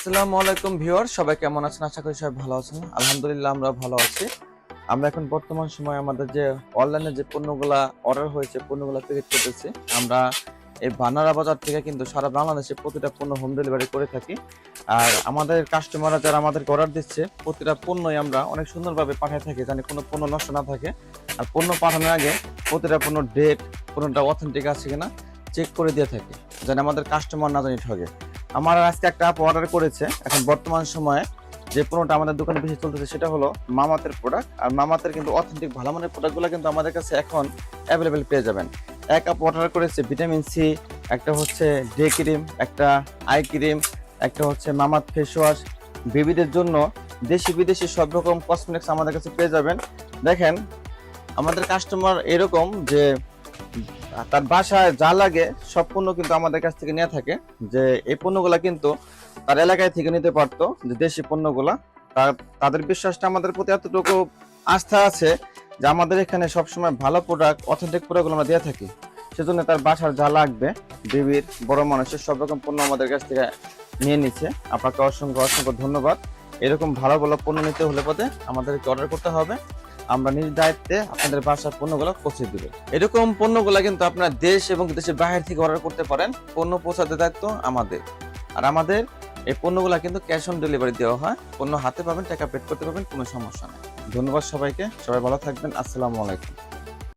আসসালামু আলাইকুম ভিউয়ার, সবাই কেমন আছেন? আশা করি সবাই ভালো আছেন। আলহামদুলিল্লাহ আমরা ভালো আছি। আমরা এখন বর্তমান সময়ে আমাদের যে অনলাইনে যে পণ্যগুলা অর্ডার হয়েছে, পণ্যগুলা প্যাকেট করতেছি। আমরা এই বানারা বাজার থেকে কিন্তু সারা বাংলাদেশে প্রতিটা পণ্য হোম ডেলিভারি করে থাকি। আর আমাদের কাস্টমাররা যারা আমাদেরকে অর্ডার দিচ্ছে, প্রতিটা পণ্যই আমরা অনেক সুন্দরভাবে পাঠিয়ে থাকি, যেন কোনো পণ্য নষ্ট না থাকে। আর পণ্য পাঠানোর আগে প্রতিটা পণ্য ডেট, পণ্যটা অথেন্টিক আছে কিনা চেক করে দিয়ে থাকি, যেন আমাদের কাস্টমার না জানি ঠকে। আমার আজকে একটা আপ অর্ডার করেছে। এখন বর্তমান সময়ে যে পণ্যটা আমাদের দোকানে বেশি চলতেছে সেটা হলো মামাতের প্রোডাক্ট। আর মামাতের কিন্তু অথেন্টিক ভালো মানের প্রোডাক্টগুলো কিন্তু আমাদের কাছে এখন অ্যাভেলেবেল পেয়ে যাবেন। এক আপ অর্ডার করেছে ভিটামিন সি, একটা হচ্ছে ডে ক্রিম, একটা আই ক্রিম, একটা হচ্ছে মামাত ফেস ওয়াশ। বেবিদের জন্য দেশি বিদেশি সব রকম কসমেটিক্স আমাদের কাছে পেয়ে যাবেন। দেখেন, আমাদের কাস্টমার এরকম যে তার বাসায় যা লাগে সব পণ্য কিন্তু আমাদের কাছ থেকে নিয়ে থাকে। যে এই পণ্যগুলা কিন্তু তার এলাকায় থেকে নিতে পারতো, যে দেশি পণ্যগুলা। তাদের বিশ্বাসটা আমাদের প্রতি এতটুকু আস্থা আছে যে আমাদের এখানে সবসময় ভালো প্রোডাক্ট, অথেন্টিক প্রোডাক্টগুলো আমরা দিয়ে থাকি। সেজন্য তার বাসার যা লাগবে, বেবির, বড় মানুষের সব রকম পণ্য আমাদের কাছ থেকে নিয়ে নিচ্ছে। আপনাকে অসংখ্য অসংখ্য ধন্যবাদ। এরকম ভালো ভালো পণ্য নিতে হলে পথে আমাদেরকে অর্ডার করতে হবে। আমরা নিজ দায়িত্বে আপনাদের বাসার পণ্যগুলো পৌঁছে দিব। এরকম পণ্যগুলো কিন্তু আপনার দেশ এবং দেশের বাইরে থেকে অর্ডার করতে পারেন। পণ্য পৌঁছাতে দায়িত্ব আমাদের। আর আমাদের এই পণ্যগুলো কিন্তু ক্যাশ অন ডেলিভারি দেওয়া হয়। পণ্য হাতে পাবেন, টাকা পেড করতে পারবেন, কোনো সমস্যা নেই। ধন্যবাদ সবাইকে, সবাই ভালো থাকবেন। আসসালামু আলাইকুম।